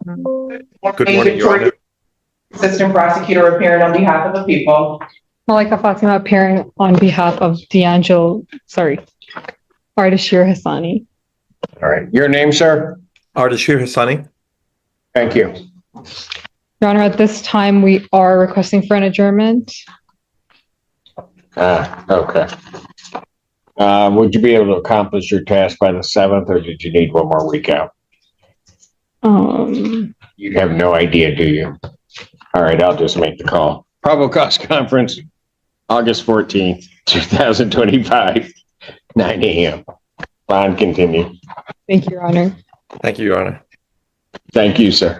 Good morning, Your Honor. Assistant prosecutor appearing on behalf of the people. Malika Fatima appearing on behalf of Ardashir Hassani. All right. Your name, sir? Ardashir Hassani. Thank you. Your Honor, at this time, we are requesting for an adjournment. Okay. Would you be able to accomplish your task by the 7th, or did you need one more week out? You have no idea, do you? All right, I'll just make the call. Probable cause conference, August 14th, 2025, 9 a.m. Bond continue. Thank you, Your Honor. Thank you, Your Honor. Thank you, sir.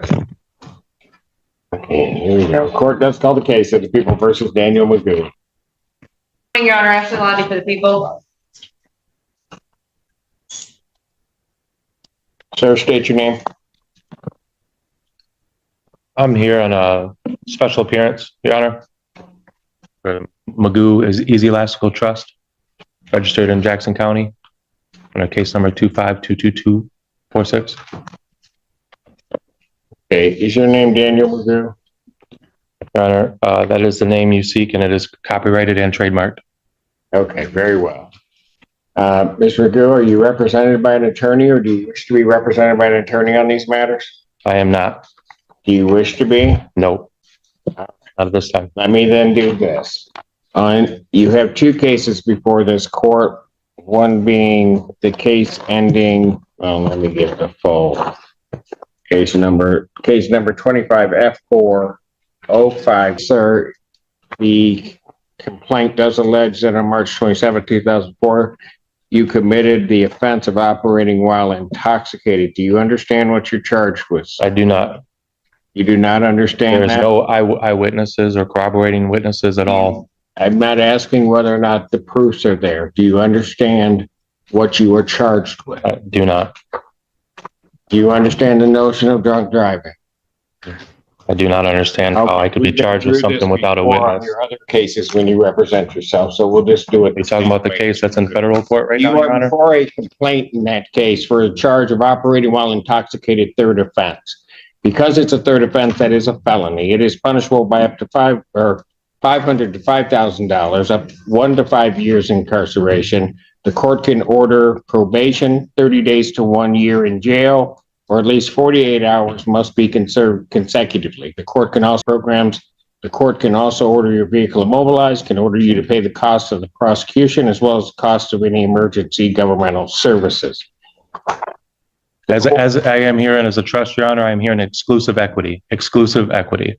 Okay, here we go. Court does call the case of the people versus Daniel Maggo. Your Honor, Ashley Lottie for the people. Sir, state your name. I'm here on a special appearance, Your Honor. Maggo is Easy Elastical Trust, registered in Jackson County, on case number 2522246. Okay, is your name Daniel Maggo? Your Honor, that is the name you seek, and it is copyrighted and trademarked. Okay, very well. Ms. Maggo, are you represented by an attorney, or do you wish to be represented by an attorney on these matters? I am not. Do you wish to be? No, not at this time. Let me then do this. You have two cases before this court, one being the case ending, let me get the full case number 25F405. Sir, the complaint does allege that on March 27, 2004, you committed the offense of operating while intoxicated. Do you understand what you're charged with? I do not. You do not understand There's that? no eyewitnesses or corroborating witnesses at all. I'm not asking whether or not the proofs are there. Do you understand what you were charged with? I do not. Do you understand the notion of drunk driving? I do not understand how I could be charged with something without a On witness. your other cases when you represent yourself, so we'll just do it. Are you talking about the case that's in federal court right now, You Your are Honor? before a complaint in that case for a charge of operating while intoxicated, third offense. Because it's a third offense, that is a felony. It is punishable by up to $500 to $5,000, up 1 to 5 years incarceration. The court can order probation, 30 days to 1 year in jail, or at least 48 hours must be conserved consecutively. The court can also order your vehicle immobilized, can order you to pay the cost of the prosecution, as well as the cost of any emergency governmental services. As I am here and as a trust, Your Honor, I am here in exclusive equity.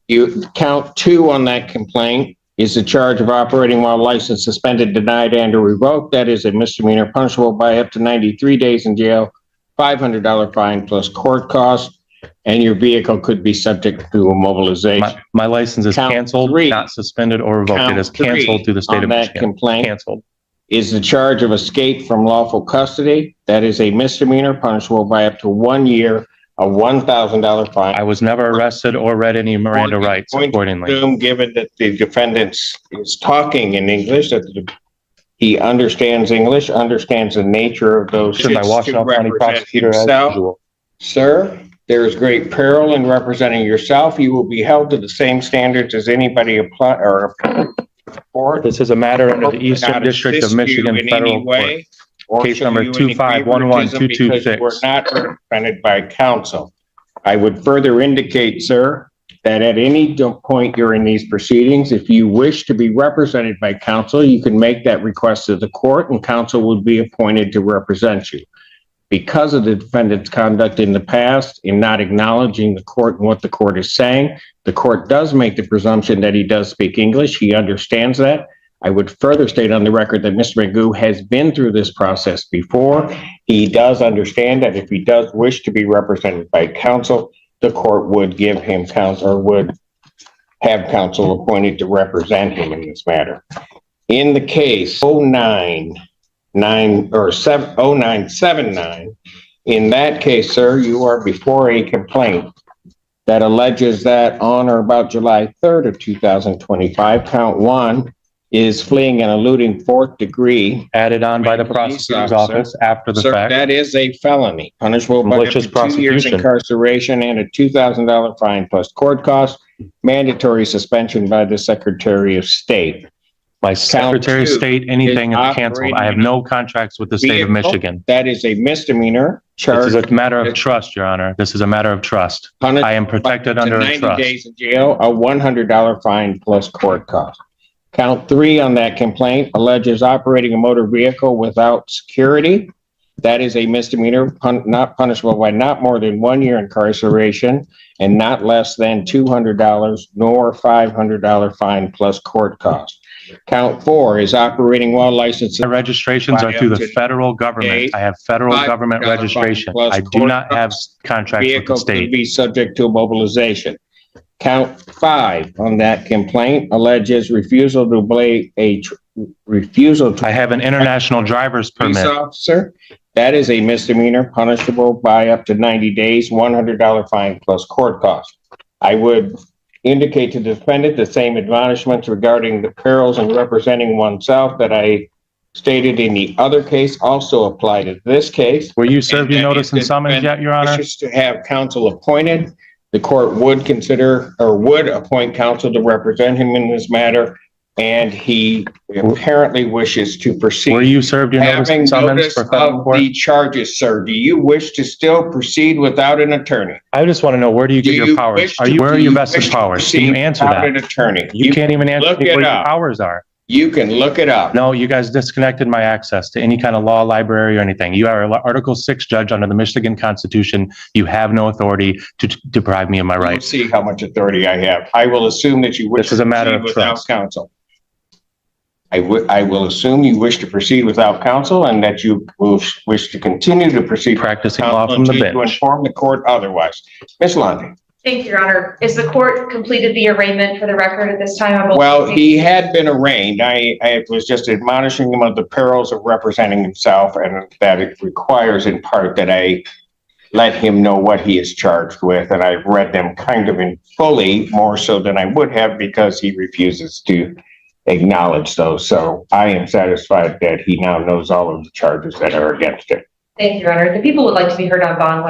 You count 2 on that complaint is the charge of operating while license suspended, denied, and or revoked. That is a misdemeanor punishable by up to 93 days in jail, $500 fine plus court costs, and your vehicle could be subject to immobilization. My license is canceled, not suspended or revoked. It is canceled through the state of Michigan. Complaint Canceled. Is the charge of escape from lawful custody. That is a misdemeanor punishable by up to 1 year, a $1,000 fine. I was never arrested or read any Miranda rights accordingly. Given that the defendant is talking in English, that he understands English, understands the nature of those. Should I wash off County Prosecutor as usual? Sir, there is great peril in representing yourself. You will be held to the same standards as anybody apply or court. This is a matter under the Eastern District of Michigan Federal Court. Case number 2511226. We're not represented by counsel. I would further indicate, sir, that at any point during these proceedings, if you wish to be represented by counsel, you can make that request to the court and counsel would be appointed to represent you. Because of the defendant's conduct in the past in not acknowledging the court and what the court is saying, the court does make the presumption that he does speak English. He understands that. I would further state on the record that Mr. Maggo has been through this process before. He does understand that if he does wish to be represented by counsel, the court would give him counsel or would have counsel appointed to represent him in this matter. In the case 0979, in that case, sir, you are before a complaint that alleges that on or about July 3rd of 2025, count 1, is fleeing and eluding fourth degree. Added on by the Police prosecutor's officer. office after the Sir, fact. that is a felony, punishable by up Malicious to 2 years prosecution. incarceration and a $2,000 fine plus court costs, mandatory suspension by the Secretary of State. My Secretary of two State, anything is is canceled. I have no contracts with the state of Vehicle, Michigan. that is a misdemeanor This charge. is a matter of trust, Your Honor. This is a matter of trust. I am protected under a 90 trust. days in jail, a $100 fine plus court cost. Count 3 on that complaint alleges operating a motor vehicle without security. That is a misdemeanor, not punishable by not more than 1 year incarceration and not less than $200 nor $500 fine plus court cost. Count 4 is operating while licensed. My registrations are through the federal government. I have federal government registration. I do not have contracts with the Vehicle could state. be subject to mobilization. Count 5 on that complaint alleges refusal to obey refusal to I have an international driver's police permit. officer. That is a misdemeanor punishable by up to 90 days, $100 fine plus court cost. I would indicate to the defendant the same admonishments regarding the perils in representing oneself that I stated in the other case also apply to this case. Were you served your And notice and if the summons yet, Your Honor? wishes to have counsel appointed, the court would consider or would appoint counsel to represent him in this matter. And he apparently wishes to proceed. Were you served your notice Having and summons notice for federal of court? the charges, sir, do you wish to still proceed without an attorney? I just want to know, where do you get your powers? Where are your vested powers? Can you answer Without an that? attorney. You can't even answer look me it where your up. powers are. You can look it up. No, you guys disconnected my access to any kind of law library or anything. You are an Article 6 judge under the Michigan Constitution. You have no authority to deprive me of my We'll rights. see how much authority I have. I will assume that you wish This is a matter to of proceed without trust. counsel. I will assume you wish to proceed without counsel and that you will wish to continue to proceed. Practicing law from the To bench. inform the court otherwise. Ms. Lundy. Thank you, Your Honor. Is the court completed the arraignment for the record at this time? Well, he had been arraigned. I was just admonishing him of the perils of representing himself and that it requires in part that I let him know what he is charged with. And I've read them kind of in fully, more so than I would have because he refuses to acknowledge those. So I am satisfied that he now knows all of the charges that are against him. Thank you, Your Honor. The people would like to be heard on bond.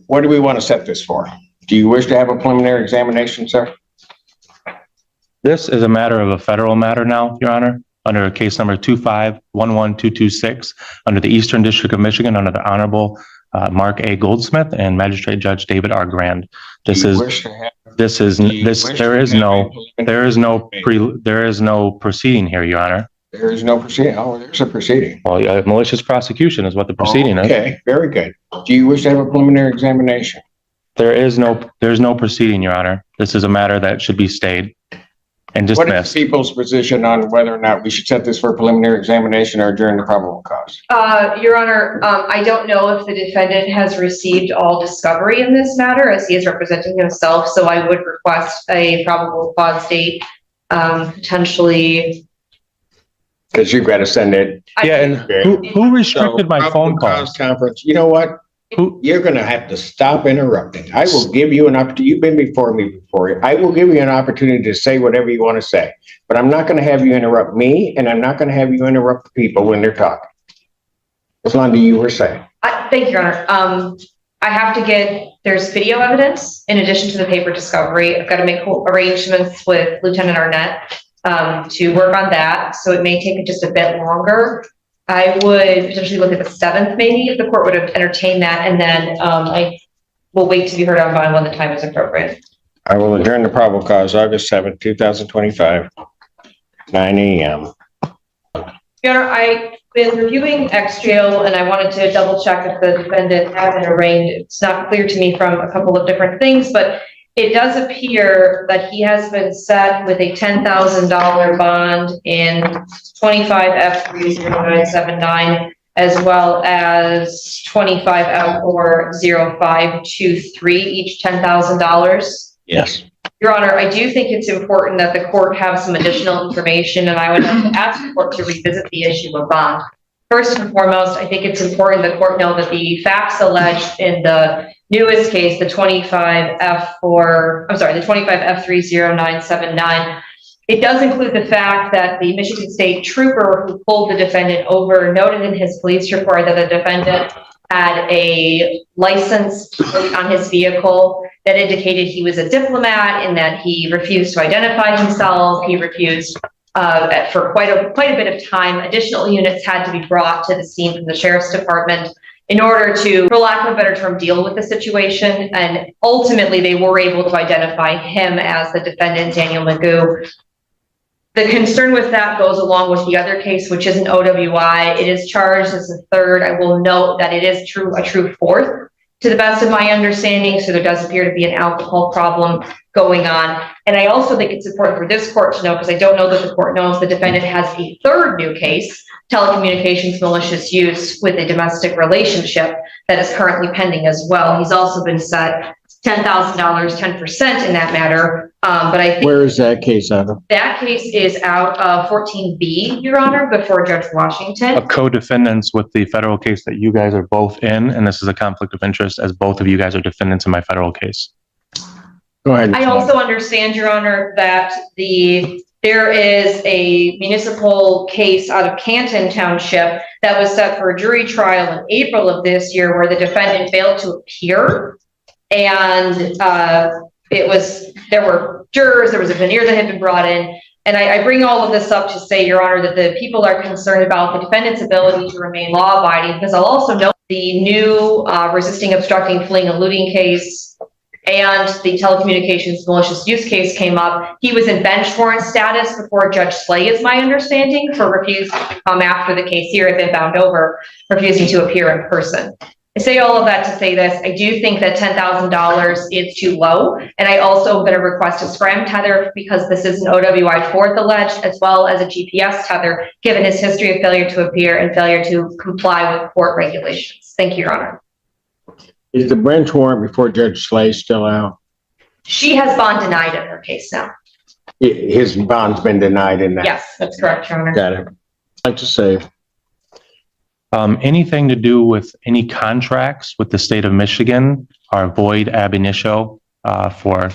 What do we want to set this for? Do you wish to have a preliminary examination, sir? This is a matter of a federal matter now, Your Honor, under case number 2511226, under the Eastern District of Michigan, under the Honorable Mark A. Goldsmith and Magistrate Judge David R. Grand. There is no proceeding here, Your Honor. There is no proceeding. Oh, there's a proceeding. Well, malicious prosecution is what the proceeding is. Okay, very good. Do you wish to have a preliminary examination? There's no proceeding, Your Honor. This is a matter that should be stayed and What is dismissed. the people's position on whether or not we should set this for a preliminary examination or adjourn the probable cause? Your Honor, I don't know if the defendant has received all discovery in this matter as he is representing himself, so I would request a probable cause date, potentially. Because you've got to send it. Yeah, and who restricted my phone calls? Conference. You know what? You're going to have to stop interrupting. I will give you an opportunity. You've been before me before. I will give you an opportunity to say whatever you want to say, but I'm not going to have you interrupt me and I'm not going to have you interrupt the people when they're talking. Ms. Lundy, you were saying. Thank you, Your Honor. I have to there's video evidence in addition to the paper discovery. I've got to make arrangements with Lieutenant Arnett to work on that. So it may take just a bit longer. I would potentially look at the 7th, maybe, if the court would have entertained that, and then I will wait to be heard on bond when the time is appropriate. I will adjourn the probable cause August 7th, 2025, 9 a.m. Your Honor, I've been reviewing ex-jail, and I wanted to double check if the defendant had been arraigned. It's not clear to me from a couple of different things, but it does appear that he has been set with a $10,000 bond in 25F30979, as well as 25F40523, each $10,000. Yes. Your Honor, I do think it's important that the court have some additional information, and I would like to ask the court to revisit the issue of bond. First and foremost, I think it's important the court know that the facts alleged in the newest case, the 25F30979, It does include the fact that the Michigan State trooper who pulled the defendant over noted in his police report that the defendant had a license plate on his vehicle that indicated he was a diplomat and that he refused to identify himself. He refused for quite a bit of time. Additional units had to be brought to the scene from the sheriff's department in order to, for lack of a better term, deal with the situation. And ultimately, they were able to identify him as the defendant, Daniel Maggo. The concern with that goes along with the other case, which is an OWI. It is charged as a third. I will note that it is a true fourth, to the best of my understanding. So there does appear to be an alcohol problem going on. And I also think it's important for this court to know, because I don't know that the court knows, the defendant has a third new case, telecommunications malicious use with a domestic relationship, that is currently pending as well. He's also been set $10,000, 10% in that matter. But I think Where is that case out of? that case is out of 14B, Your Honor, before Judge Washington. A co-defendants with the federal case that you guys are both in, and this is a conflict of interest as both of you guys are defendants in my federal case. Go ahead. I also understand, Your Honor, that there is a municipal case out of Canton Township that was set for a jury trial in April of this year, where the defendant failed to appear. And there were jurors, there was a veneer that had been brought in. And I bring all of this up to say, Your Honor, that the people are concerned about the defendant's ability to remain law-abiding, because I'll also note the new resisting, obstructing, fleeing, eluding case and the telecommunications malicious use case came up. He was in bench warrant status before Judge Slay, is my understanding, for refusing to come after the case here had been found over, refusing to appear in person. I say all of that to say this: I do think that $10,000 is too low. And I also am going to request a scram tether, because this is an OWI fourth alleged, as well as a GPS tether, given his history of failure to appear and failure to comply with court regulations. Thank you, Your Honor. Is the bench warrant before Judge Slay still out? She has bond denied in her case now. His bond's been denied in that? Yes, that's correct, Your Honor. Got it. I'd like to say, Anything to do with any contracts with the state of Michigan are void ab initio for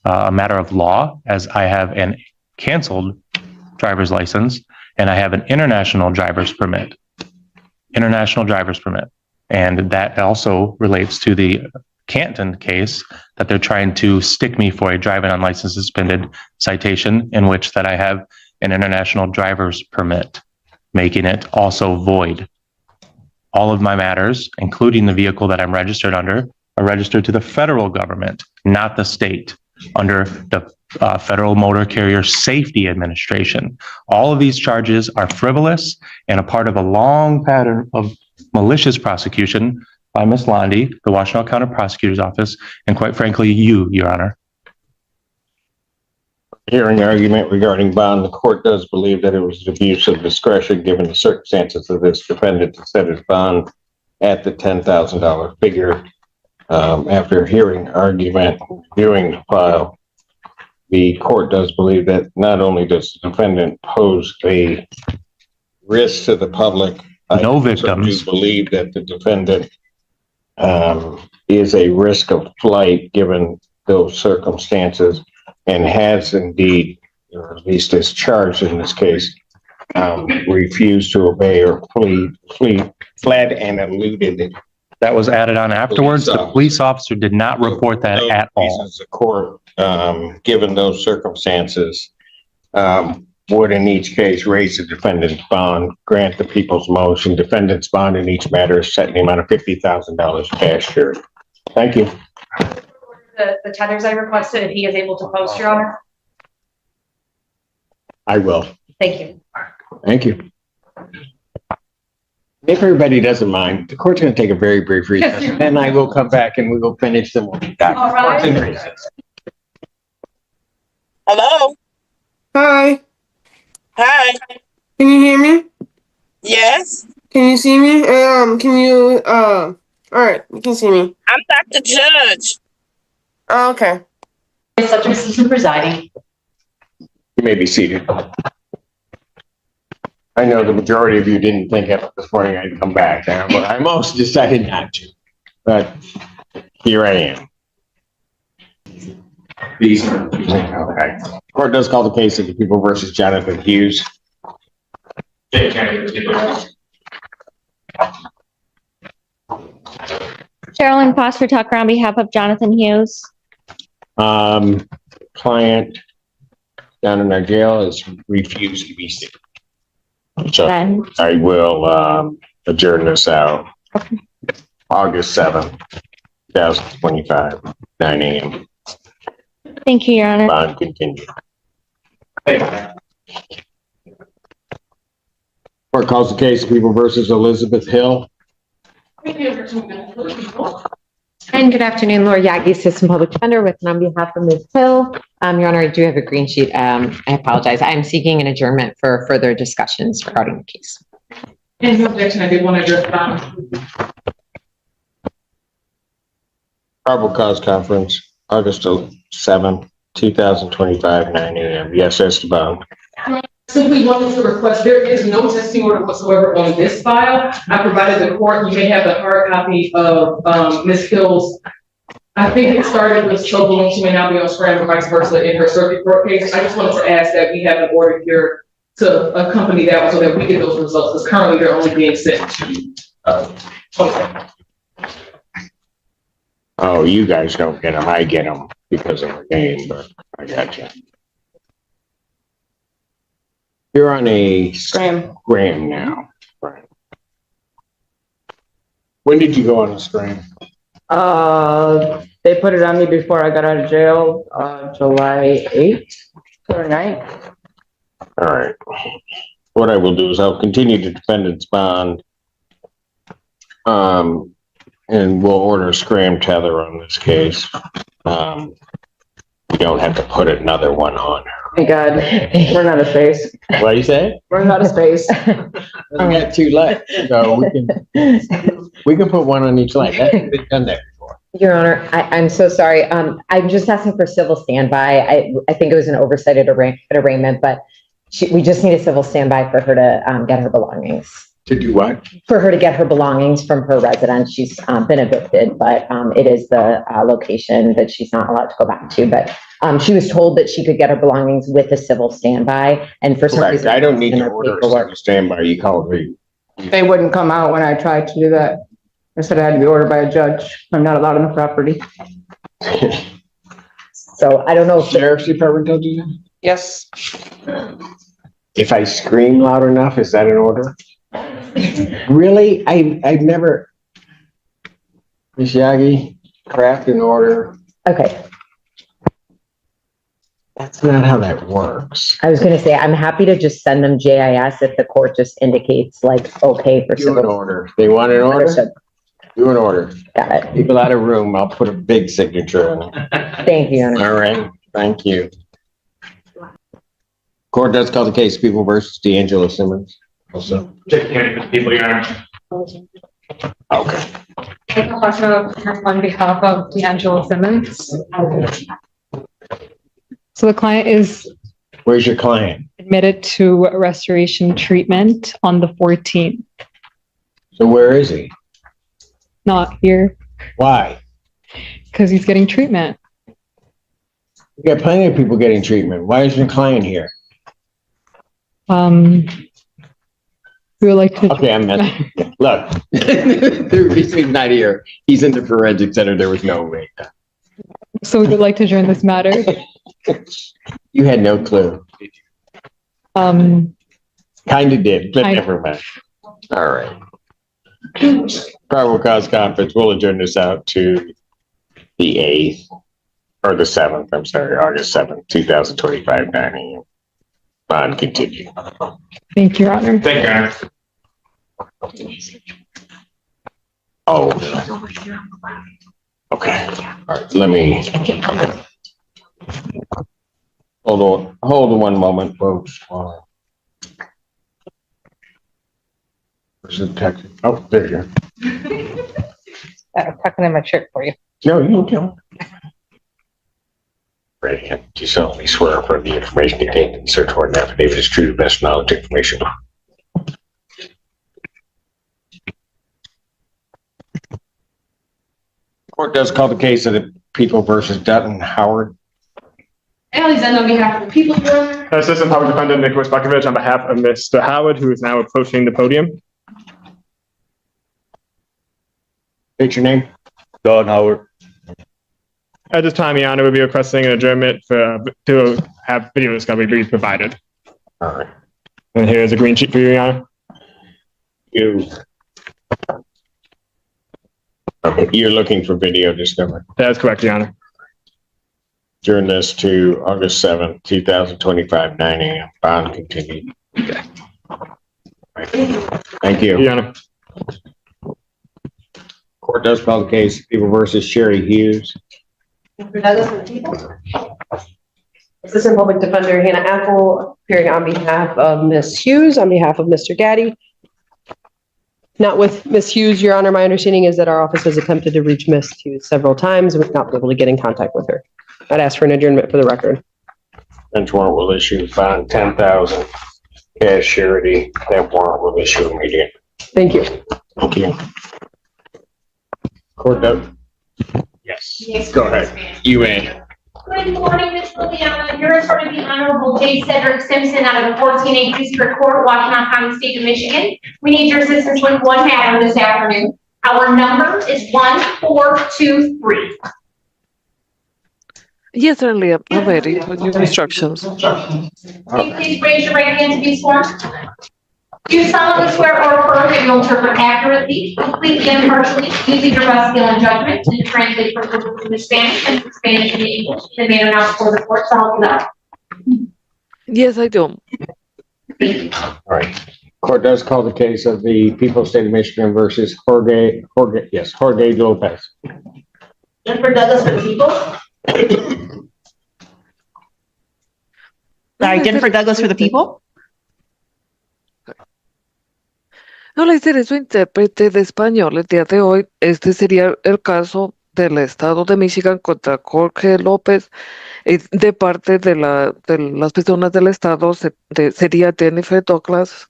a matter of law, as I have an canceled driver's license and I have an international driver's permit. And that also relates to the Canton case that they're trying to stick me for a driving unlicensed suspended citation, in which that I have an international driver's permit, making it also void. All of my matters, including the vehicle that I'm registered under, are registered to the federal government, not the state, under the Federal Motor Carrier Safety Administration. All of these charges are frivolous and a part of a long pattern of malicious prosecution by Ms. Londy, the Washtenaw County Prosecutor's Office, and quite frankly, you, Your Honor. hearing argument regarding bond, the court does believe that it was an abuse of discretion, given the circumstances of this defendant, to set his bond at the $10,000 figure. After hearing argument, viewing the file, the court does believe that not only does the defendant pose a risk to the public, No I victims. do believe that the defendant is a risk of flight given those circumstances, and has indeed, or at least is charged in this case, refused to obey or fled and eluded. That was added on afterwards. The police officer did not report that at all. Reasons the court, given those circumstances, would in each case raise the defendant's bond, grant the people's motion. Defendant's bond in each matter is set in the amount of $50,000 cash here. Thank you. The tethers I requested, if he is able to post, Your Honor. I will. Thank you. Thank you. If everybody doesn't mind, the court's going to take a very brief recess, and I will come back and we will finish them. We'll be back. All right. Court's in recess. Hello. Hi, Hi. can you hear me? Yes. Can you see me? Can you, all right, you can see me. I'm Dr. Judge. Oh, okay. Such Simpson presiding. You may be seated. I know the majority of you didn't think this morning I'd come back, but I most decided not to. But here I am. These are, okay. Court does call the case of the people versus Jonathan Hughes. Carolyn Foster Tucker on behalf of Jonathan Hughes. Client down in our jail has refused to be seen. So Then, I will adjourn this out. August 7th, 2025, 9 a.m. thank you, Your Honor. Bond continued. Court calls the case of people versus Elizabeth Hill. And good afternoon, Laura Yagi, Assistant Public Defender, with and on behalf of Ms. Hill. Your Honor, I do have a green sheet. I apologize. I am seeking an adjournment for further discussions regarding the case. In no objection, I did want to address, Probable cause conference, August 7th, 2025, 9 a.m. Yes, Esteban. simply wanted to request, there is no testing order whatsoever on this file. I provided the court, you may have the hard copy of, Ms. Hill's. I think it started with Chokehold, she may now be on scramble, vice versa in her circuit court case. I just wanted to ask that we have an order here to accompany that so that we get those results, because currently they're only being sent to, Oh, you guys don't get them. I get them because of the game, but I got you. You're on a scram now. Right. When did you go on a scram? They put it on me before I got out of jail, July 8th or 9th. All right. What I will do is I'll continue the defendant's bond. And we'll order a scram tether on this case. We don't have to put another one on. Thank God, we're not a space. What do you say? We're not a space. We got 2 left, so we can put one on each leg. We've done that before. Your Honor, I'm so sorry. I'm just asking for civil standby. I think it was an oversight at arraignment, but we just need a civil standby for her to get her belongings. To do what? For her to get her belongings from her residence. She's been evicted, but it is the location that she's not allowed to go back to. But she was told that she could get her belongings with a civil standby, and for some reason, I don't need to order a civil standby. You called me. They wouldn't come out when I tried to do that. I said I had to be ordered by a judge. I'm not allowed on the property. So I don't know if Sheriff's Department told you that? Yes. If I scream loud enough, is that an order? Really? I've never. Ms. Yagi, craft an order. Okay. That's not how that works. I was going to say, I'm happy to just send them JIS if the court just indicates like, okay for Do an civil. order. They want an order? Understood. Do an order. Got it. People out of room, I'll put a big signature on it. Thank you, Your Honor. All right, thank you. Court does call the case, People versus D'Angelo Simmons. Also. People, Your Honor. Okay. On behalf of D'Angelo Simmons. So the client is Where's your client? admitted to restoration treatment on the 14th. So where is he? Not here Why? because he's getting treatment. We got plenty of people getting treatment. Why isn't your client here? We would like to. Okay, I'm messing. Look, he's not here. He's in the forensic center. There was no way. So we would like to adjourn this matter. You had no clue. Kind of did, but never mind. All right. Probable cause conference. We'll adjourn this out to the 8th or the 7th. I'm sorry, August 7th, 2025, 9 a.m. Bond continue. Thank you, Your Honor. Thank you, Your Honor. Oh. Okay. All right. Let me. Hold on one moment, folks. Where's the text? Oh, there you go. I'm tucking in my shirt for you. No, you don't. Ready, and do solemnly swear for the information contained in the search warrant affidavit is true to the best knowledge information. Court does call the case of the People versus Dutton Howard. Alexander, on behalf of the people, Your Honor. Assistant Public Defender Nicholas Bukovich on behalf of Mr. Howard, who is now approaching the podium. State your name. Don Howard. At this time, Your Honor, we'll be requesting an adjournment to have video discovery be provided. All right. And here's a green sheet for you, Your Honor. You're looking for video discovery. That is correct, Your Honor. Adjourn this to August 7th, 2025, 9 a.m. Bond continued. Okay. Right. Thank you. Your Honor. Court does call the case, People versus Sherry Hughes. Assistant Public Defender Hannah Apple, appearing on behalf of Ms. Hughes, on behalf of Mr. Gaddy. Not with Ms. Hughes, Your Honor. My understanding is that our office has attempted to reach Ms. Hughes several times and we've not been able to get in contact with her. I'd ask for an adjournment for the record. Bench warrant will issue, bond 10,000, cash surety. That warrant will issue immediately. Thank you. Thank you. Court does. Yes. Go ahead. You may. Good morning, Ms. Liliana. You're in front of the Honorable J. Cedric Simpson out of the 14th District Court, Washington County, State of Michigan. We need your assistance with one matter this afternoon. Our number is 1423. Yes, certainly. I'm ready with your instructions. Can you please raise your right hand to be sworn? Do you solemnly swear or affirm that you'll interpret accurately, completely, and impartially, using your best skill and judgment, and to translate from English into Spanish and from Spanish into English in a manner not before the court, so help you God? Yes, I do. All right. Court does call the case of the people of the state of Michigan versus Jorge Lopez. Jennifer Douglas for the people. Sorry, Jennifer Douglas for the people. No le diré su intérprete de español el día de hoy. Este sería el caso del estado de Michigan contra Jorge López. De parte de las personas del estado sería Jennifer Douglas.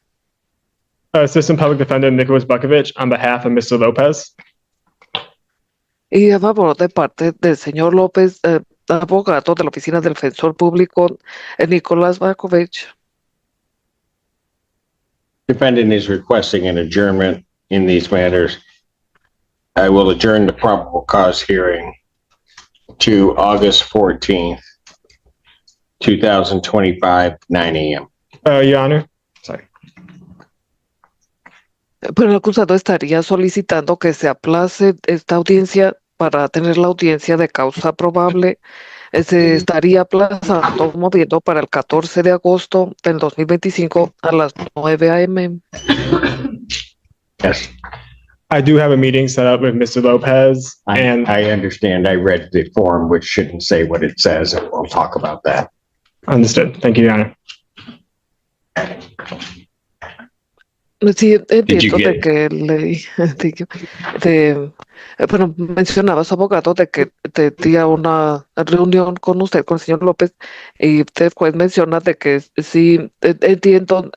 Assistant Public Defender Nicholas Bukovich on behalf of Mr. Lopez. Y a favor de parte del señor López, abogado de la Oficina del Defensor Público, Nicolás Markovich. Defendant is requesting an adjournment in these matters. I will adjourn the probable cause hearing to August 14th, 2025, 9 a.m. Your Honor. Sorry. Pero el acusado estaría solicitando que se aplace esta audiencia para tener la audiencia de causa probable. Se estaría aplazando, moviendo para el 14 de agosto del 2025 a las 9 a.m. Yes. I do have a meeting set up with Mr. Lopez, and I understand. I read the form, which shouldn't say what it says, and we'll talk about that. Understood. Thank you, Your Honor. Sí, entiendo de que bueno, mencionaba su abogado de que tenía una reunión con usted, con el señor López, y después menciona de que sí, entiendo,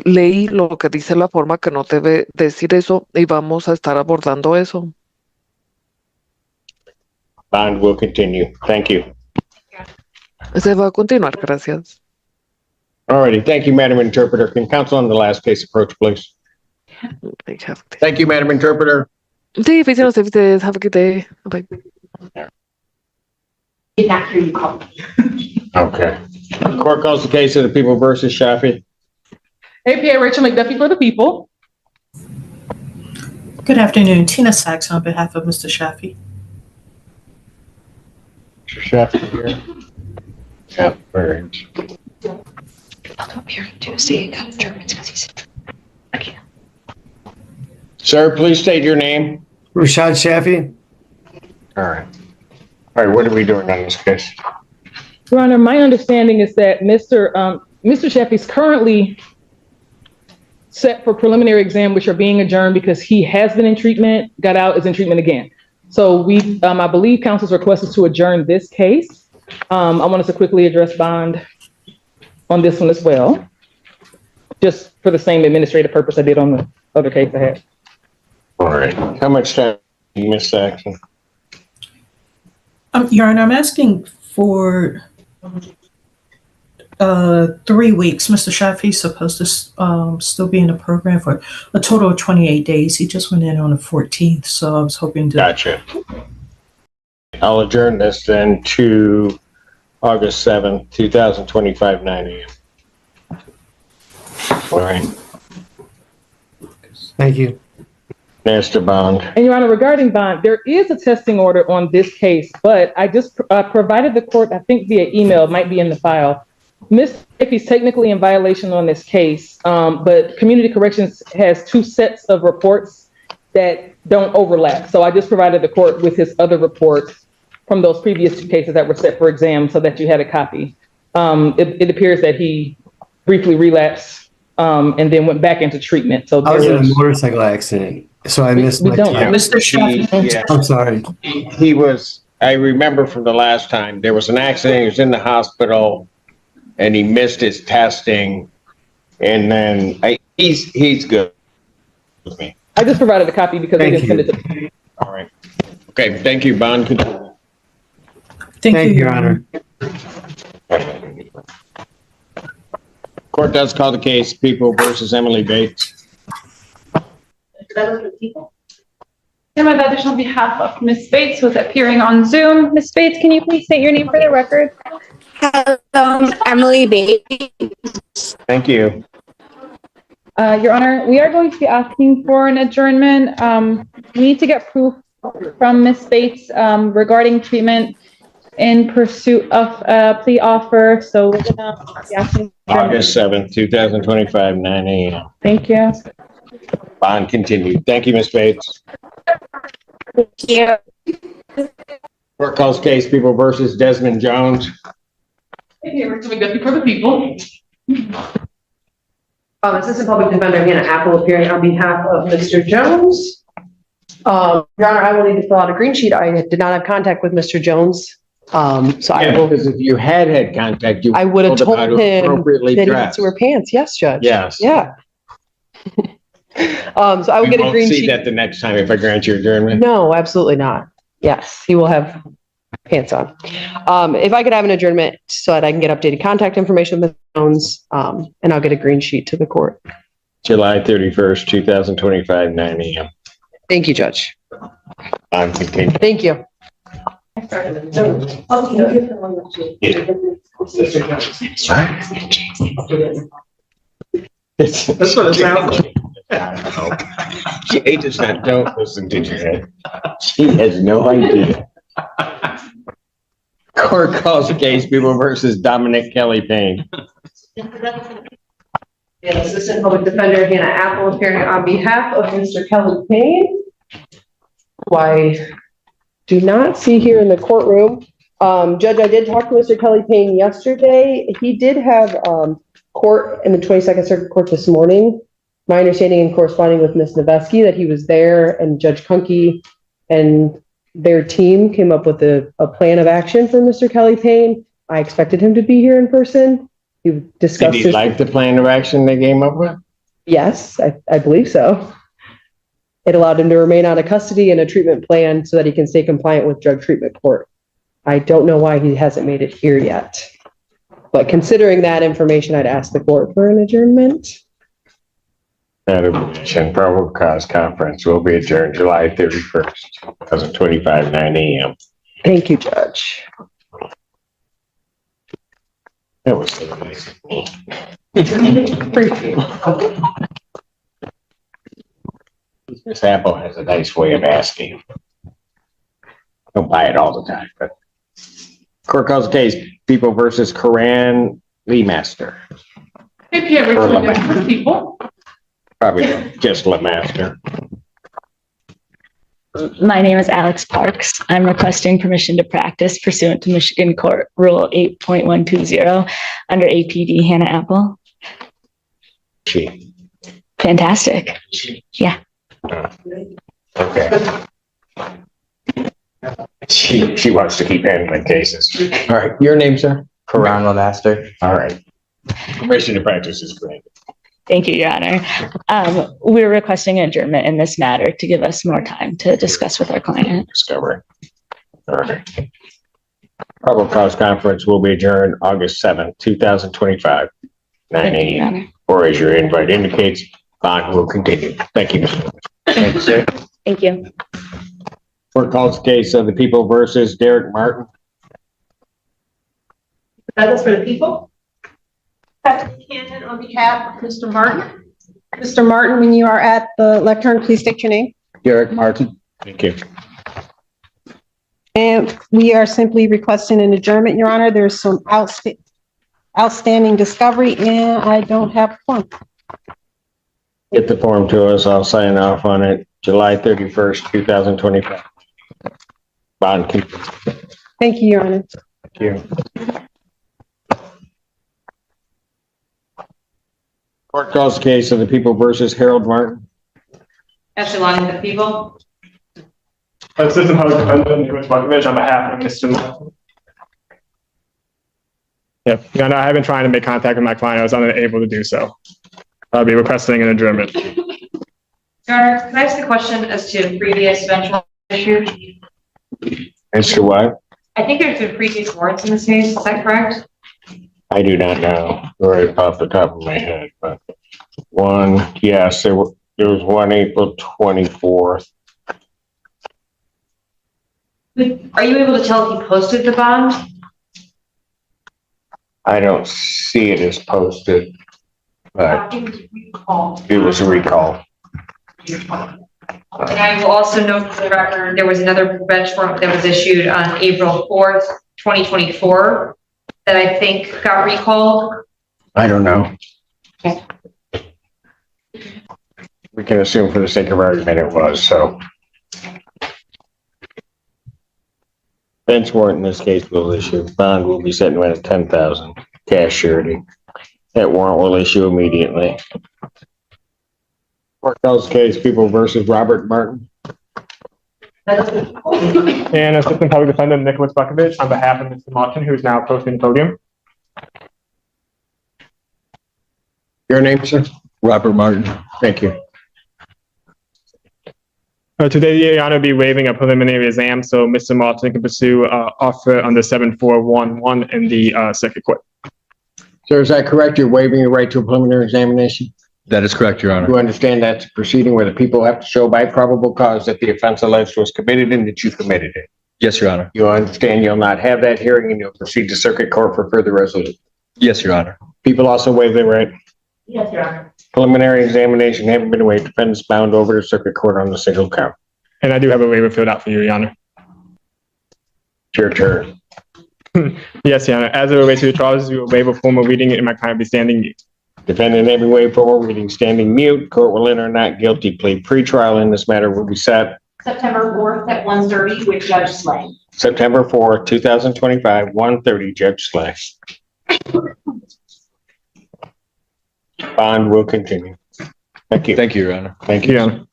leí lo que dice la forma, que no debe decir eso, y vamos a estar abordando eso. Bond will continue. Thank you. Se va a continuar, gracias. All righty. Thank you, Madam Interpreter. Can counsel on the last case approach, please? Thank you, Madam Interpreter. Sí, fíjense ustedes. Have a good day. Bye. Did not hear you call. Okay. Court calls the case of the people versus Shafi. APA Rachel McDuffie for the people. Good afternoon, Tina Sachs on behalf of Mr. Shafi. Mr. Shafi here. Yeah, very. I'll come here Tuesday, got Germans because he's. I can't. Sir, please state your name. Rashad Shafi. All right. All right, what are we doing on this case? Your Honor, my understanding is that Mr. Shafi is currently set for preliminary exam, which are being adjourned because he has been in treatment, got out, is in treatment again. So I believe counsel's request is to adjourn this case. I want us to quickly address bond on this one as well, just for the same administrative purpose I did on the other case I had. All right. How much time, Ms. Saxon? Your Honor, I'm asking for 3 weeks. Mr. Shafi's supposed to still be in the program for a total of 28 days. He just went in on the 14th, so I was hoping to. Gotcha. I'll adjourn this then to August 7th, 2025, 9 a.m. All right. Thank you. Mr. Bond. And Your Honor, regarding bond, there is a testing order on this case, but I just provided the court, I think via email, it might be in the file. Ms. Shafi's technically in violation on this case, but Community Corrections has 2 sets of reports that don't overlap. So I just provided the court with his other reports from those previous 2 cases that were set for exam so that you had a copy. It appears that he briefly relapsed and then went back into treatment. So I was in a motorcycle accident, so I missed my don't. time. Mr. Shafi. Yeah. I'm sorry. He was, I remember from the last time, there was an accident, he was in the hospital, and he missed his testing, and then he's good with me. I just provided a copy because they Thank didn't send it to me. All right. Okay, thank you, Bond. Continue. Thank you, Your Honor. Court does call the case People versus Emily Bates. Emma Badish on behalf of Ms. Bates, who's appearing on Zoom. Ms. Bates, can you please state your name for the record? Hello, Emily Bates. Thank you. Your Honor, we are going to be asking for an adjournment. We need to get proof from Ms. Bates regarding treatment in pursuit of a plea offer. So we're gonna be asking. August 7th, 2025, 9 a.m. Thank you. Bond continued. Thank you, Ms. Bates. Thank you. Court calls case People versus Desmond Jones. Here, to Deputy for the people. Assistant Public Defender Hannah Apple appearing on behalf of Mr. Jones. Your Honor, I will need to fill out a green sheet. I did not have contact with Mr. Jones. So I will. Because if you had contact, you I would have told him appropriately that he had dressed. to wear pants. Yes, Judge. Yes. Yeah. So I will get a green See sheet. that the next time if I grant you adjournment. No, absolutely not. Yes, he will have pants on. If I could have an adjournment so that I can get updated contact information with Mr. Jones, and I'll get a green sheet to the court. July 31st, 2025, 9 a.m. Thank you, Judge. I'm continuing. Thank you. That's what it sounds like. Jay does not, don't listen to Jay. She has no idea. Court calls the case People versus Dominic Kelly Payne. And Assistant Public Defender Hannah Apple appearing on behalf of Mr. Kelly Payne, who I do not see here in the courtroom. Judge, I did talk to Mr. Kelly Payne yesterday. He did have court in the 22nd Circuit Court this morning. My understanding in corresponding with Ms. Noveski that he was there, and Judge Kunke and their team came up with a plan of action for Mr. Kelly Payne. I expected him to be here in person. He discussed. Did he like the plan of action they came up with? Yes, I believe so. It allowed him to remain out of custody and a treatment plan so that he can stay compliant with drug treatment court. I don't know why he hasn't made it here yet. But considering that information, I'd ask the court for an adjournment. Matter and probable cause conference will be adjourned July 31st, 2025, 9 a.m. Thank you, Judge. That was so nice. Miss Apple has a nice way of asking. Don't buy it all the time, but. Court calls the case People versus Coran Lemaster. Hey, Pierre, to the Deputy for the people. Probably just Lemaster. My name is Alex Parks. I'm requesting permission to practice pursuant to Michigan Court Rule 8.120 under APD Hannah Apple. She. Fantastic. Yeah. Okay. She wants to keep handling cases. All right, your name, sir? Karan Lemaster. All right. Permission to practice is granted. Thank you, Your Honor. We're requesting adjournment in this matter to give us more time to discuss with our client. Discovery. All right. Probable cause conference will be adjourned August 7th, 2025, 9 Thank you, Your a.m. Honor. Or as your invite indicates, bond will continue. Thank you. Thank you, sir. Thank you. Court calls the case of the people versus Derek Martin. That is for the people. Cannon on behalf of Mr. Martin. Mr. Martin, when you are at the lectern, please state your name. Derek Martin. Thank you. And we are simply requesting an adjournment, Your Honor. There's some outstanding discovery and I don't have a form. Get the form to us. I'll sign off on it July 31st, 2025. Bond. Thank you, Your Honor. Thank you. Court calls the case of the people versus Harold Martin. Echelon the people. Assistant Public Defender Nicholas Buckovich on behalf of Mr. Martin. Yep, Your Honor, I have been trying to make contact with my client. I was unable to do so. I'll be requesting an adjournment. Your Honor, can I ask a question as to previous bench issue? As to what? I think there's been previous warrants in this case, is that correct? I do not know right off the top of my head, but one, yes, there was one April 24th. Are you able to tell if he posted the bond? I don't see it as posted, but it was a recall. And I will also note for the record, there was another bench warrant that was issued on April 4th, 2024, that I think got recalled. I don't know. Okay. We can assume for the sake of argument it was, so. Bench warrant in this case will issue. Bond will be set at 10,000 cash surety. That warrant will issue immediately. Court calls case people versus Robert Martin. And Assistant Public Defender Nicholas Buckovich on behalf of Mr. Martin, who is now approaching the podium. Your name, sir? Robert Martin. Thank you. Today, Your Honor, will be waiving a preliminary exam, so Mr. Martin can pursue offer under 7411 in the circuit court. Sir, is that correct? You're waiving your right to a preliminary examination? That is correct, Your Honor. You understand that's a proceeding where the people have to show by probable cause that the offense alleged was committed and that you committed it? Yes, Your Honor. You understand you'll not have that hearing and you'll proceed to circuit court for further resolution? Yes, Your Honor. People also waive their right. Yes, Your Honor. Preliminary examination having been waived, defendants bound over to circuit court on the single count. And I do have a waiver filled out for you, Your Honor. It's your turn. Yes, Your Honor. As it relates to the charges, we will waive a formal reading and my client will be standing mute. Defendant having waived formal reading, standing mute. Court will enter not guilty plea. Pretrial in this matter will be set September 4th at 1:30 with Judge Slay. September 4th, 2025, 1:30, Judge Slay. Bond will continue. Thank you. Thank you, Your Honor. Thank you, Your Honor.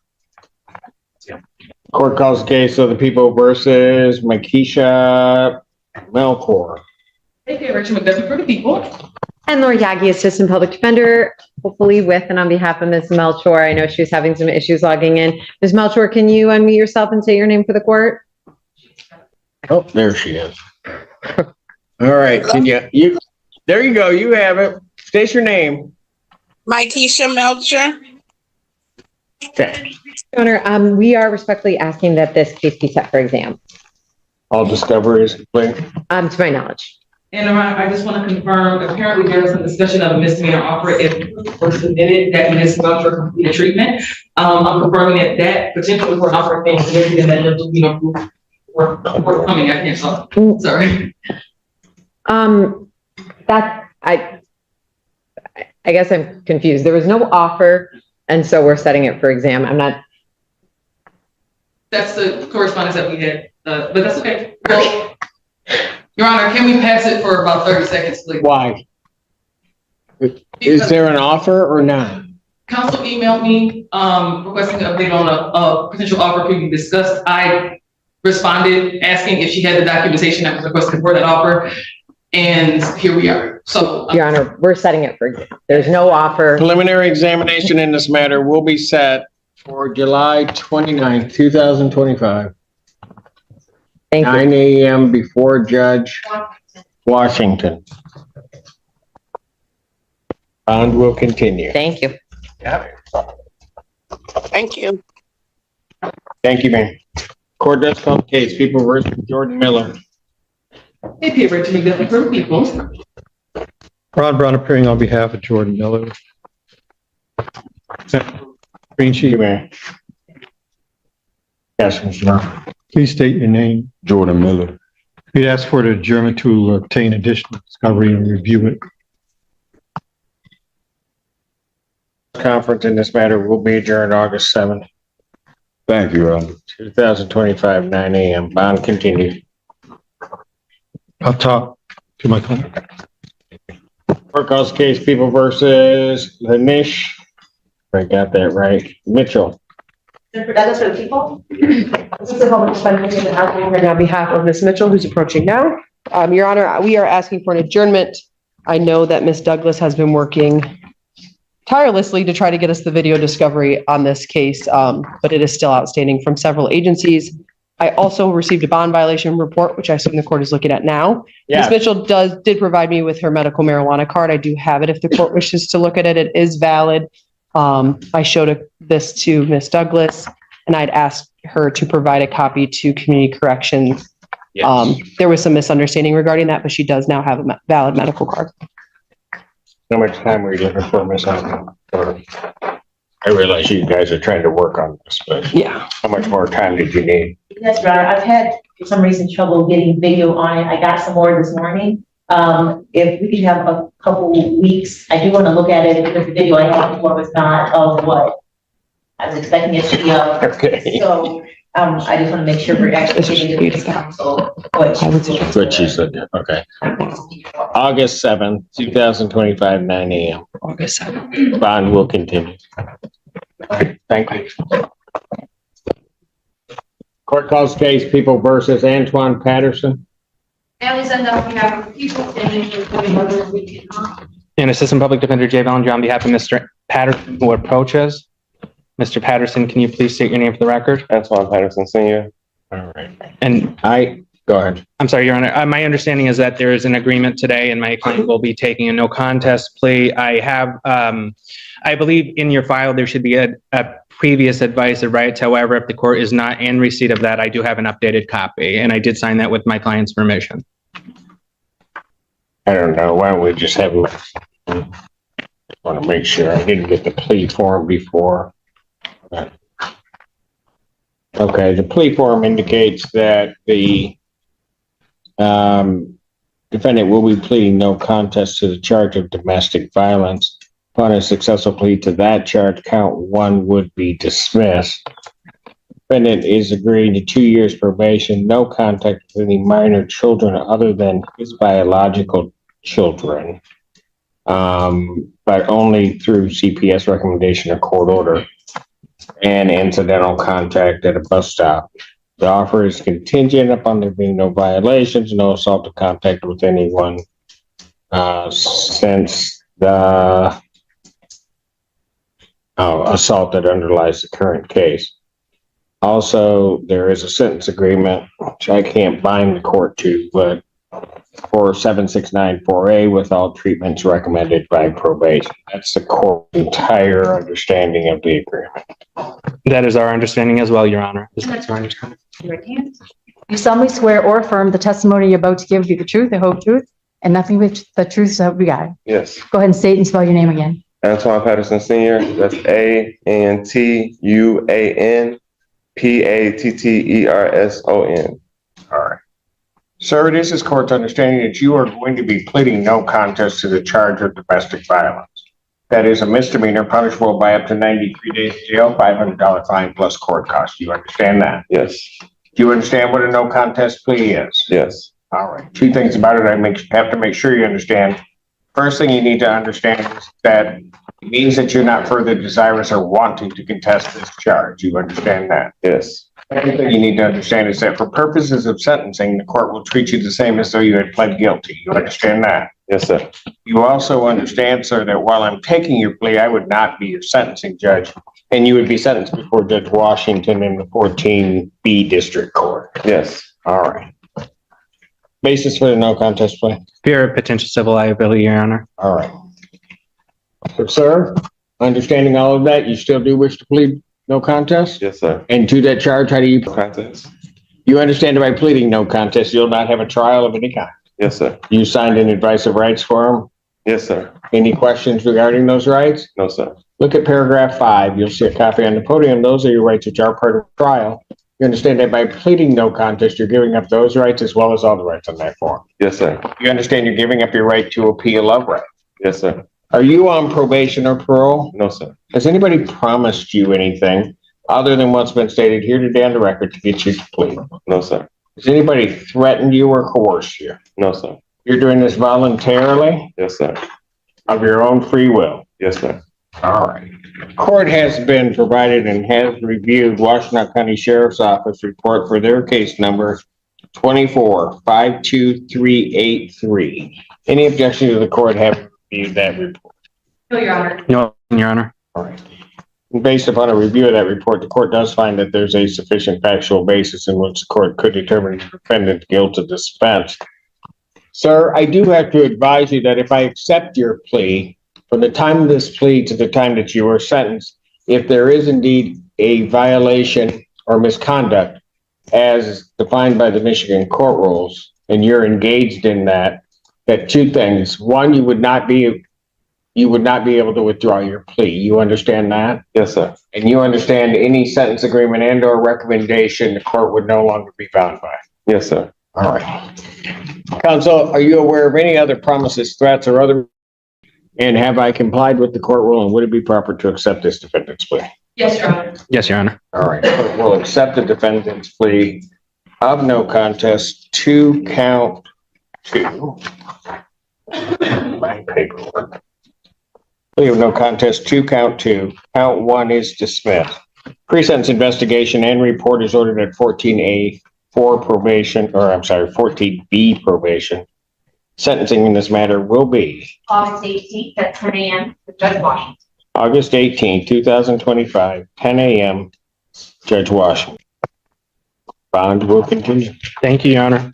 Court calls the case of the people versus Makisha Melchor. Thank you, Richard McDuffie for the people. And Lori Yagi, Assistant Public Defender, hopefully with and on behalf of Ms. Melchor. I know she was having some issues logging in. Ms. Melchor, can you unmute yourself and say your name for the court? Oh, there she is. All right, can you, there you go, you have it. State your name. Keisha Melcher. Okay. Your Honor, we are respectfully asking that this case be set for exam, All discovery is complete. to my knowledge. And I just want to confirm, apparently there was some discussion of a misdemeanor offer if was submitted that Ms. Melcher completed treatment. I'm confirming that potentially for an offer thing, and that there's, we're coming, I can't talk, sorry. That, I guess I'm confused. There was no offer, and so we're setting it for exam. I'm not. That's the correspondence that we had, but that's okay. Well, Your Honor, can we pass it for about 30 seconds, please? Why? Is there an offer or not? Counsel emailed me, requesting an update on a potential offer being discussed. I responded asking if she had the documentation that was requested for that offer, and here we are. So, Your Honor, we're setting it for exam. There's no offer. Preliminary examination in this matter will be set for July 29th, 2025. Thank you. 9 a.m. before Judge Washington. Bond will continue. Thank you. Thank you. Thank you, ma'am. Court does call the case, People versus Jordan Miller. Hey, paper to the for people. Ron Brown appearing on behalf of Jordan Miller. Green Thank you, sheet, ma'am. Yes, Mr. Brown. please state your name. Jordan Miller. We'd ask for the adjournment to obtain additional discovery and review it. Conference in this matter will be adjourned August 7th, Thank you, Ron. 2025, 9 a.m. Bond continued. I'll talk to my client. Court calls case People versus Lanish. I got that right. Mitchell. That is for the people. This is the public defender on behalf of Ms. Mitchell, who's approaching now. Your Honor, we are asking for an adjournment. I know that Ms. Douglas has been working tirelessly to try to get us the video discovery on this case, but it is still outstanding from several agencies. I also received a bond violation report, which I assume the court is looking at now. Yeah. Ms. Mitchell did provide me with her medical marijuana card. I do have it if the court wishes to look at it. It is valid. I showed this to Ms. Douglas, and I'd asked her to provide a copy to Community Corrections. Yes. There was some misunderstanding regarding that, but she does now have a valid medical card. How much time were you looking for, Ms. Allen? I realize you guys are trying to work on this, but yeah, how much more time did you need? Yes, Your Honor, I've had, for some reason, trouble getting video on it. I got some more this morning. If we could have a couple weeks, I do want to look at it because the video I had before was not of what I was expecting it to be of. Okay. So, I just want to make sure we're actually taking this counsel. That's what she said. Okay. August 7th, 2025, 9 a.m. August 7th. Bond will continue. Thank you. Court calls case People versus Antoine Patterson. Alexander, on behalf of people, standing for the mother, we cannot. And Assistant Public Defender Jay Bellinger on behalf of Mr. Patterson, who approaches. Mr. Patterson, can you please state your name for the record? Antoine Patterson Senior. All right. And go ahead. I'm sorry, Your Honor. My understanding is that there is an agreement today and my client will be taking a no contest plea. I have, I believe in your file, there should be a previous advice of rights. However, if the court is not in receipt of that, I do have an updated copy and I did sign that with my client's permission. I don't know. Why don't we just have him? I want to make sure I didn't get the plea form before. Okay, the plea form indicates that the defendant will be pleading no contest to the charge of domestic violence. Upon a successful plea to that charge, count one would be dismissed. Defendant is agreeing to 2 years probation, no contact with any minor children other than his biological children, but only through CPS recommendation or court order, and incidental contact at a bus stop. The offer is contingent upon there being no violations, no assault or contact with anyone since the assault that underlies the current case. Also, there is a sentence agreement, which I can't bind the court to, but for 7694A with all treatments recommended by probation. That's the court's entire understanding of the agreement. That is our understanding as well, Your Honor. You solemnly swear or affirm the testimony you're about to give be the truth, the whole truth, and nothing but the truth, so help you God. Yes. Go ahead and state and spell your name again. Antoine Patterson Senior. That's ANTUANPATTERSON. All right. Sir, it is this court's understanding that you are going to be pleading no contest to the charge of domestic violence. That is a misdemeanor punishable by up to 93 days jail, $500 fine plus court costs. Do you understand that? Yes. Do you understand what a no contest plea is? Yes. All right. Two things about it I have to make sure you understand. First thing you need to understand is that it means that you're not further desirous or wanting to contest this charge. You understand that? Yes. Second thing you need to understand is that for purposes of sentencing, the court will treat you the same as though you had pled guilty. You understand that? Yes, sir. You also understand, sir, that while I'm taking your plea, I would not be your sentencing judge, and you would be sentenced before Judge Washington in the 14B District Court. Yes. All right. Basis for the no contest plea? Fear of potential civil liability, Your Honor. All right. So, sir, understanding all of that, you still do wish to plead no contest? Yes, sir. And to that charge, how do you, Contest? you understand that by pleading no contest, you'll not have a trial of any kind? Yes, sir. You signed an advice of rights form? Yes, sir. Any questions regarding those rights? No, sir. Look at paragraph 5. You'll see a copy on the podium. Those are your rights which are part of the trial. You understand that by pleading no contest, you're giving up those rights as well as all the rights on that form. Yes, sir. You understand you're giving up your right to appeal of right. Yes, sir. Are you on probation or parole? No, sir. Has anybody promised you anything other than what's been stated here today on the record to get you to plead? No, sir. Has anybody threatened you or coerced you? No, sir. You're doing this voluntarily Yes, sir. of your own free will? Yes, sir. All right. Court has been provided and has reviewed Washington County Sheriff's Office report for their case number 24-52383. Any objection to the court having reviewed that report? No, Your Honor. No, Your Honor. All right. Based upon a review of that report, the court does find that there's a sufficient factual basis in which the court could determine the defendant's guilt of this offense. Sir, I do have to advise you that if I accept your plea, from the time of this plea to the time that you are sentenced, if there is indeed a violation or misconduct as defined by the Michigan court rules, and you're engaged in that two things. One, you would not be able to withdraw your plea. You understand that? Yes, sir. And you understand any sentence agreement and or recommendation the court would no longer be bound by? Yes, sir. All right. Counsel, are you aware of any other promises, threats, or other? And have I complied with the court rule, and would it be proper to accept this defendant's plea? Yes, Your Honor. Yes, Your Honor. All right, court will accept the defendant's plea of no contest to count 2. My paperwork. Plea of no contest to count 2. Count 1 is dismissed. Pre-sentence investigation and report is ordered at 14A for probation, or I'm sorry, 14B probation. Sentencing in this matter will be August 18th at 10 a.m. with Judge Washington. August 18, 2025, 10 a.m. Judge Washington. Bond will continue. Thank you, Your Honor.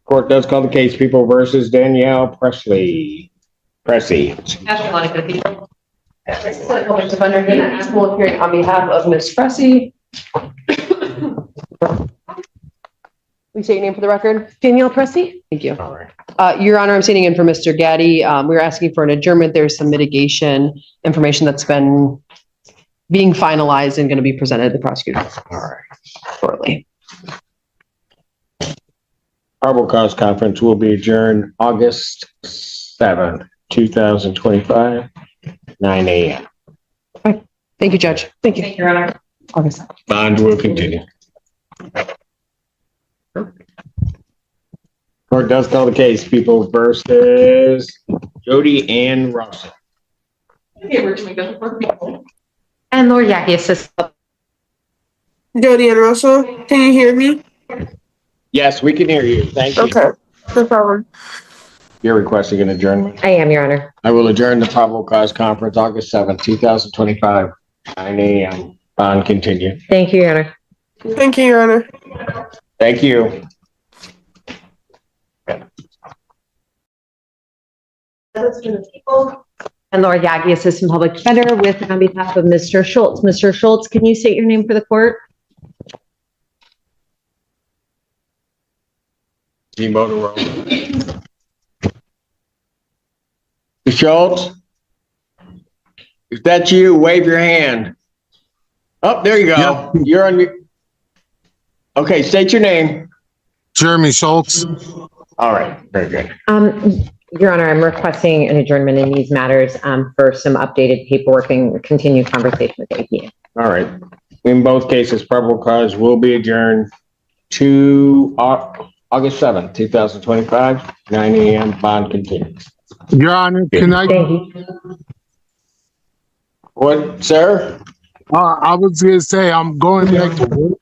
Court does call the case People versus Danielle Pressey. After Monica, people. Public Defender Hannah Apple appearing on behalf of Ms. Fressy. We say your name for the record. Danielle Pressy. Thank you. All right. Your Honor, I'm sitting in for Mr. Gaddy. We're asking for an adjournment. There's some mitigation information that's been being finalized and going to be presented to the prosecutor. All right. Shortly. Probable cause conference will be adjourned August 7th, 2025, 9 a.m. Thank you, Judge. Thank you. Thank you, Your Honor. August. Bond will continue. Court does call the case People versus Jody Ann Russell. And Lord Yaki, assist. Jody and Russell, can you hear me? Yes, we can hear you. Thank you. Okay, no problem. You're requesting an adjournment. I am, Your Honor. I will adjourn the probable cause conference August 7th, 2025, 9 a.m. Bond continue. Thank you, Your Honor. Thank you, Your Honor. Thank you. And Laura Yagi, Assistant Public Defender, with on behalf of Mr. Schultz. Mr. Schultz, can you state your name for the court? Mr. Schultz? If that's you, wave your hand. Oh, there you go. Yep. You're on your. Okay, state your name. Jeremy Schultz. All right, very good. Your Honor, I'm requesting an adjournment in these matters for some updated paperwork and continued conversation with APA. All right. In both cases, probable cause will be adjourned to August 7th, 2025, 9 a.m. Bond continues. Your Honor, can I? Thank you. What, sir? I was going to say, I'm going back to work.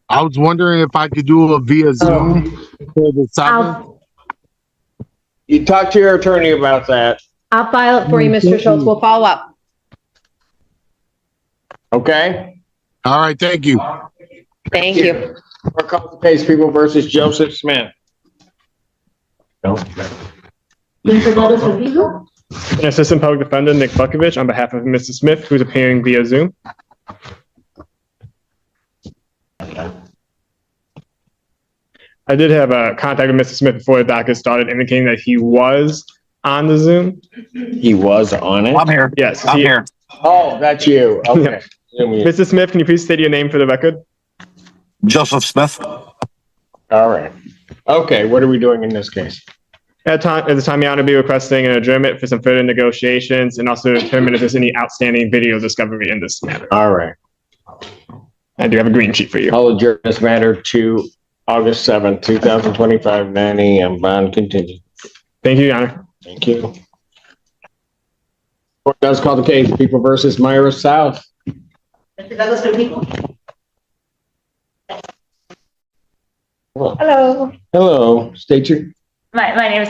I was wondering if I could do it via Zoom for the 7th. You talk to your attorney about that. I'll file it for you, Mr. Schultz. We'll follow up. Okay? All right, thank you. Thank you. Court calls the case, People versus Joseph Smith. No. Assistant Public Defender Nick Bukovich on behalf of Mr. Smith, who's appearing via Zoom. I did have a contact with Mr. Smith before the docket started, indicating that he was on the Zoom. He was on it? I'm here. Yes. I'm here. Oh, that's you. Okay. Mr. Smith, can you please state your name for the record? Joseph Smith. All right. Okay, what are we doing in this case? At the time, Your Honor, be requesting an adjournment for some further negotiations and also determine if there's any outstanding video discovery in this matter. All right. I do have a green sheet for you. I'll adjourn this matter to August 7th, 2025, 9 a.m. Bond continued. Thank you, Your Honor. Thank you. Court does call the case, People versus Myra South. Mr. Douglas for the people. Hello, Hello, state your my name is